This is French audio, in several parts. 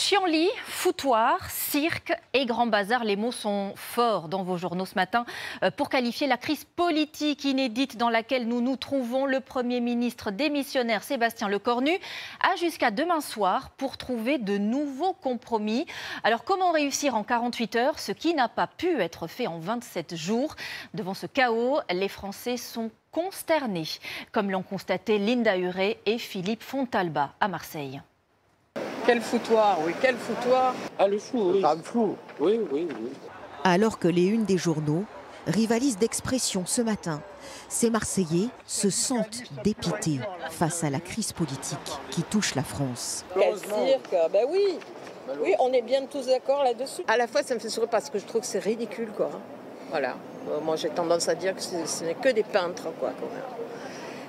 Chienlit, foutoir, cirque et grand bazar, les mots sont forts dans vos journaux ce matin pour qualifier la crise politique inédite dans laquelle nous nous trouvons. Le Premier ministre démissionnaire Sébastien Lecornu a jusqu'à demain soir pour trouver de nouveaux compromis. Alors comment réussir en 48 heures ce qui n'a pas pu être fait en 27 jours? Devant ce chaos, les Français sont consternés, comme l'ont constaté Linda Huré et Philippe Fontalba à Marseille. Quel foutoir, oui, quel foutoir. Ah, le flou, oui. Ah, le flou. Oui, oui, oui. Alors que les unes des journaux rivalisent d'expression ce matin, ces Marseillais se sentent dépités face à la crise politique qui touche la France. Quel cirque, ben oui. Oui, on est bien tous d'accord là-dessus. À la fois, ça me fait sourire parce que je trouve que c'est ridicule, quoi. Voilà. Moi, j'ai tendance à dire que ce n'est que des peintres, quoi, quand même.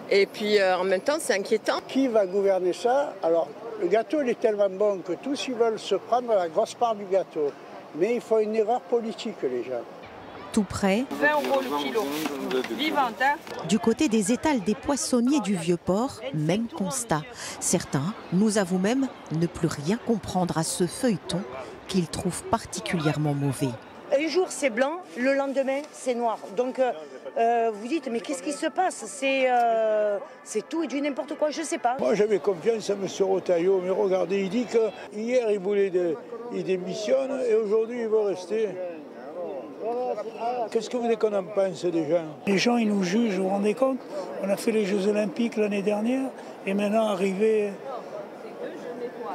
Et puis, en même temps, c'est inquiétant. Qui va gouverner ça? Alors, le gâteau, il est tellement bon que tous, ils veulent se prendre la grosse part du gâteau. Mais il faut une erreur politique, les gens. Tout près, 20 € le kilo. Vivante, hein. du côté des étals des poissonniers du Vieux-Port, même constat. Certains nous avouent même ne plus rien comprendre à ce feuilleton qu'ils trouvent particulièrement mauvais. Un jour c'est blanc, le lendemain c'est noir. Donc vous dites mais qu'est-ce qui se passe? C'est tout et du n'importe quoi, je sais pas. Moi j'avais confiance à M. Rotaillot, mais regardez, il dit que hier il démissionne et aujourd'hui il veut rester. Qu'est-ce que vous voulez qu'on en pense déjà? Les gens ils nous jugent, vous vous rendez compte? On a fait les Jeux Olympiques l'année dernière et maintenant arrivé,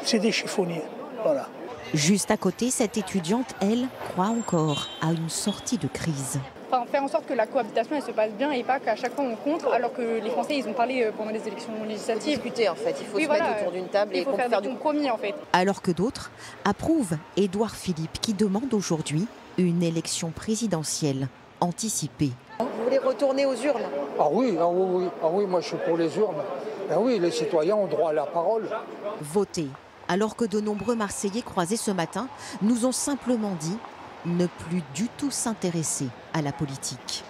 c'est des chiffonniers. Voilà. Juste à côté, cette étudiante, elle, croit encore à une sortie de crise. Enfin, faire en sorte que la cohabitation elle se passe bien et pas qu'à chaque fois on contre, alors que les Français ils ont parlé pendant les élections législatives. Discuter en fait, il faut se mettre autour d'une table et faire du compromis en fait. Alors que d'autres approuvent Édouard Philippe qui demande aujourd'hui une élection présidentielle anticipée. Vous voulez retourner aux urnes? Ah oui, moi je suis pour les urnes. Ah oui, les citoyens ont droit à la parole. Voter. Alors que de nombreux Marseillais croisés ce matin nous ont simplement dit ne plus du tout s'intéresser à la politique.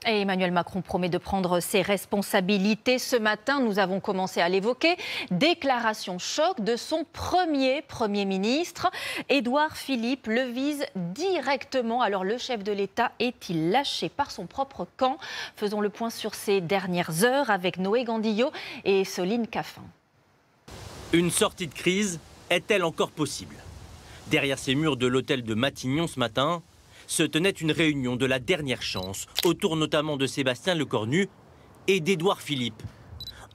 Et Emmanuel Macron promet de prendre ses responsabilités. Ce matin, nous avons commencé à l'évoquer. Déclaration choc de son Premier ministre. Édouard Philippe le vise directement. Alors le chef de l'État est-il lâché par son propre camp? Faisons le point sur ces dernières heures avec Noé Gandillot et Soline Caffin. Une sortie de crise est-elle encore possible? Derrière ces murs de l'hôtel de Matignon ce matin, se tenait une réunion de la dernière chance, autour notamment de Sébastien Lecornu et d'Édouard Philippe.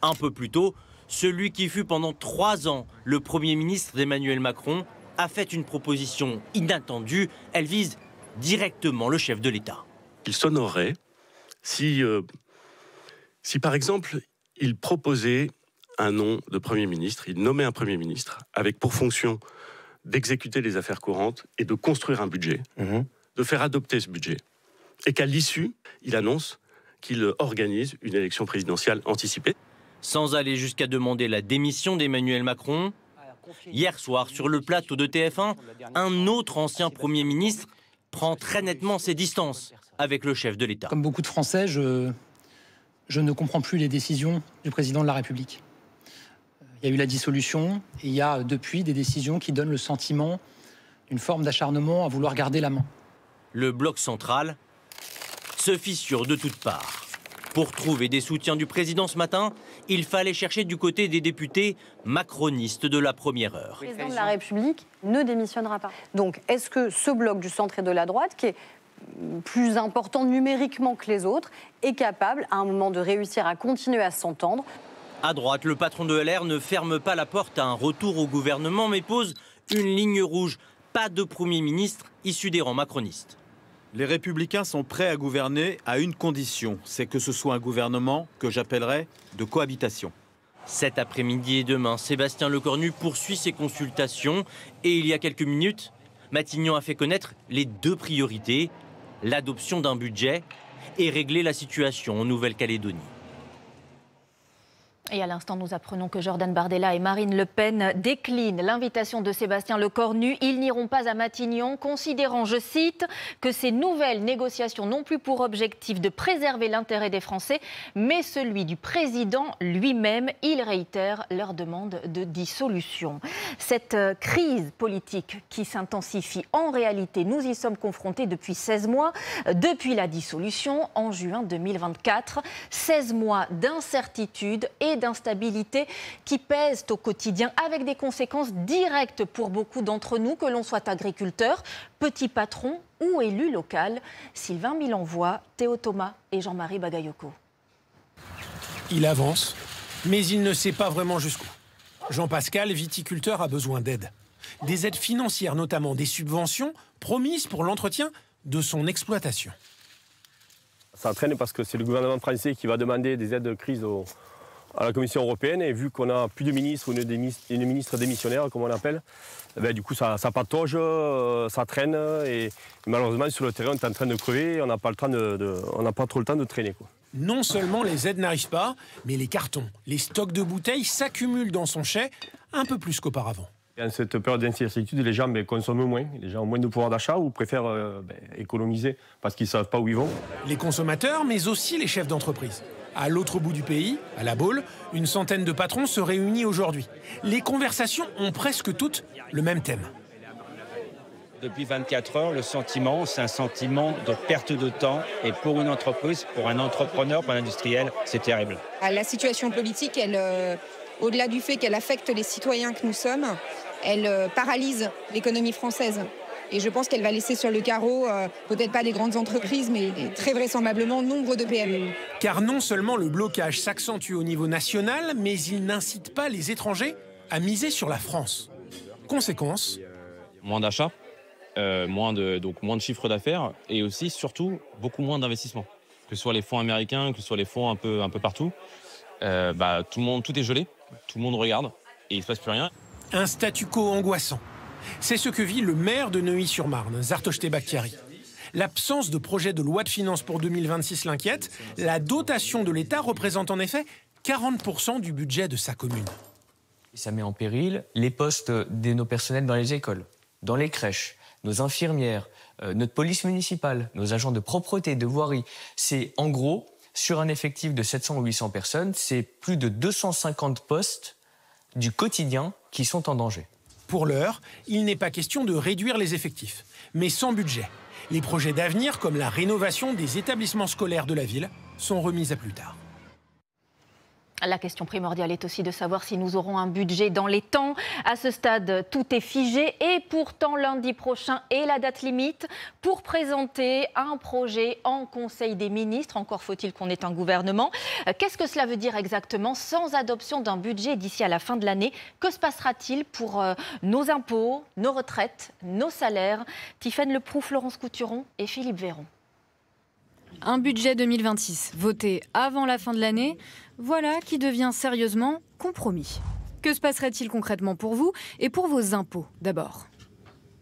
Un peu plus tôt, celui qui fut pendant 3 ans le Premier ministre d'Emmanuel Macron a fait une proposition inattendue. Elle vise directement le chef de l'État. Il s'honorerait si par exemple, il proposait un nom de Premier ministre, il nommait un Premier ministre avec pour fonction d'exécuter les affaires courantes et de construire un budget, de faire adopter ce budget. Et qu'à l'issue, il annonce qu'il organise une élection présidentielle anticipée. Sans aller jusqu'à demander la démission d'Emmanuel Macron, hier soir, sur le plateau de TF1, un autre ancien Premier ministre prend très nettement ses distances avec le chef de l'État. Comme beaucoup de Français, je ne comprends plus les décisions du président de la République. Il y a eu la dissolution et il y a depuis des décisions qui donnent le sentiment d'une forme d'acharnement à vouloir garder la main. Le bloc central se fissure de toutes parts. Pour trouver des soutiens du président ce matin, il fallait chercher du côté des députés macronistes de la première heure. Le président de la République ne démissionnera pas. Donc est-ce que ce bloc du centre et de la droite, qui est plus important numériquement que les autres, est capable à un moment de réussir à continuer à s'entendre? À droite, le patron de LR ne ferme pas la porte à un retour au gouvernement, mais pose une ligne rouge. Pas de Premier ministre issu des rangs macronistes. Les Républicains sont prêts à gouverner à une condition, c'est que ce soit un gouvernement que j'appellerais de cohabitation. Cet après-midi et demain, Sébastien Lecornu poursuit ses consultations et il y a quelques minutes, Matignon a fait connaître les 2 priorités, l'adoption d'un budget et régler la situation en Nouvelle-Calédonie. Et à l'instant, nous apprenons que Jordan Bardella et Marine Le Pen déclinent l'invitation de Sébastien Lecornu. Ils n'iront pas à Matignon, considérant, je cite, que ces nouvelles négociations n'ont plus pour objectif de préserver l'intérêt des Français, mais celui du président lui-même. Ils réitèrent leur demande de dissolution. Cette crise politique qui s'intensifie, en réalité, nous y sommes confrontés depuis 16 mois, depuis la dissolution en juin 2024. 16 mois d'incertitude et d'instabilité qui pèsent au quotidien avec des conséquences directes pour beaucoup d'entre nous, que l'on soit agriculteur, petit patron ou élu local. Sylvain Milenvoix, Théo Thomas et Jean-Marie Bagayoko. Il avance, mais il ne sait pas vraiment jusqu'où. Jean-Pascal, viticulteur, a besoin d'aide. Des aides financières, notamment des subventions promises pour l'entretien de son exploitation. Ça traîne parce que c'est le gouvernement français qui va demander des aides de crise à la Commission européenne. Et vu qu'on n'a plus de ministre ou une ministre démissionnaire, comme on l'appelle, du coup ça patauge, ça traîne. Et malheureusement, sur le terrain, on est en train de crever et on n'a pas trop le temps de traîner, quoi. Non seulement les aides n'arrivent pas, mais les cartons, les stocks de bouteilles s'accumulent dans son chai un peu plus qu'auparavant. Dans cette période d'incertitude, les gens consomment moins. Les gens ont moins de pouvoir d'achat ou préfèrent économiser parce qu'ils ne savent pas où ils vont. Les consommateurs, mais aussi les chefs d'entreprise. À l'autre bout du pays, à La Baule, une centaine de patrons se réunissent aujourd'hui. Les conversations ont presque toutes le même thème. Depuis 24 heures, le sentiment, c'est un sentiment de perte de temps. Et pour une entreprise, pour un entrepreneur, pour un industriel, c'est terrible. La situation politique, au-delà du fait qu'elle affecte les citoyens que nous sommes, elle paralyse l'économie française. Et je pense qu'elle va laisser sur le carreau, peut-être pas des grandes entreprises, mais très vraisemblablement nombre de PME. Car non seulement le blocage s'accentue au niveau national, mais il n'incite pas les étrangers à miser sur la France. Conséquence, moins d'achats, moins de chiffre d'affaires et aussi, surtout, beaucoup moins d'investissements. Que ce soit les fonds américains, que ce soit les fonds un peu partout, tout est gelé, tout le monde regarde et il ne se passe plus rien. Un statu quo angoissant. C'est ce que vit le maire de Neuilly-sur-Marne, Zartochte Bakhtiari. L'absence de projet de loi de finances pour 2026 l'inquiète. La dotation de l'État représente en effet 40% du budget de sa commune. Ça met en péril les postes de nos personnels dans les écoles, dans les crèches, nos infirmières, notre police municipale, nos agents de propreté, de voirie. C'est en gros, sur un effectif de 700 ou 800 personnes, c'est plus de 250 postes du quotidien qui sont en danger. Pour l'heure, il n'est pas question de réduire les effectifs, mais sans budget. Les projets d'avenir, comme la rénovation des établissements scolaires de la ville, sont remis à plus tard. La question primordiale est aussi de savoir si nous aurons un budget dans les temps. À ce stade, tout est figé et pourtant lundi prochain est la date limite pour présenter un projet en Conseil des ministres. Encore faut-il qu'on ait un gouvernement. Qu'est-ce que cela veut dire exactement sans adoption d'un budget d'ici à la fin de l'année? Que se passera-t-il pour nos impôts, nos retraites, nos salaires? Tiffaine Leproux, Florence Couturon et Philippe Véron. Un budget 2026 voté avant la fin de l'année, voilà qui devient sérieusement compromis. Que se passerait-il concrètement pour vous et pour vos impôts d'abord?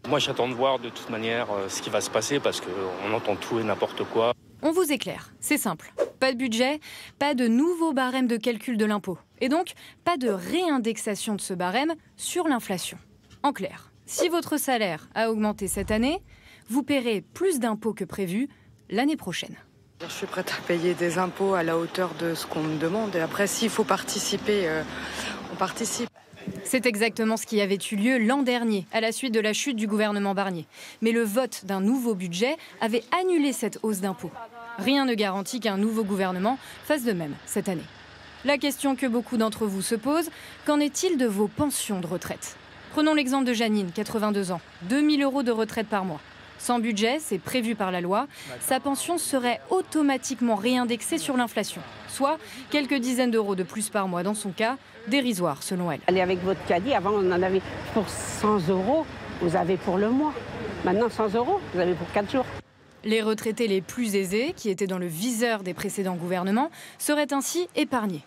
Moi j'attends de voir de toute manière ce qui va se passer parce qu'on entend tout et n'importe quoi. On vous éclaire, c'est simple. Pas de budget, pas de nouveau barème de calcul de l'impôt. Et donc, pas de réindexation de ce barème sur l'inflation. En clair, si votre salaire a augmenté cette année, vous paierez plus d'impôts que prévu l'année prochaine. Je suis prête à payer des impôts à la hauteur de ce qu'on me demande. Et après, s'il faut participer, on participe. C'est exactement ce qui avait eu lieu l'an dernier, à la suite de la chute du gouvernement Barnier. Mais le vote d'un nouveau budget avait annulé cette hausse d'impôts. Rien ne garantit qu'un nouveau gouvernement fasse de même cette année. La question que beaucoup d'entre vous se posent, qu'en est-il de vos pensions de retraite? Prenons l'exemple de Janine, 82 ans, 2 000 € de retraite par mois. Sans budget, c'est prévu par la loi, sa pension serait automatiquement réindexée sur l'inflation, soit quelques dizaines d'euros de plus par mois dans son cas, dérisoire selon elle. Allez avec votre caddie, avant on en avait pour 100 €, vous avez pour le mois. Maintenant 100 €, vous avez pour 4 jours. Les retraités les plus aisés, qui étaient dans le viseur des précédents gouvernements, seraient ainsi épargnés.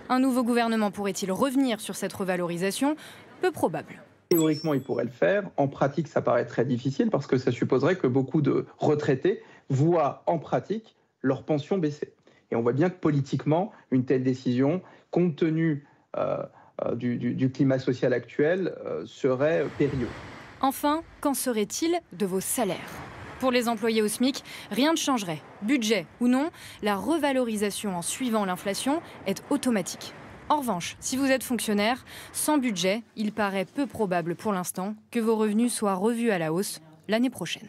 Un nouveau gouvernement pourrait-il revenir sur cette revalorisation? Peu probable. Théoriquement, il pourrait le faire. En pratique, ça paraît très difficile parce que ça supposerait que beaucoup de retraités voient en pratique leur pension baisser. Et on voit bien que politiquement, une telle décision compte tenu du climat social actuel, serait périlleux. Enfin, qu'en serait-il de vos salaires ? Pour les employés au SMIC, rien ne changerait. Budget ou non, la revalorisation en suivant l'inflation est automatique. En revanche, si vous êtes fonctionnaire, sans budget, il paraît peu probable pour l'instant que vos revenus soient revus à la hausse l'année prochaine.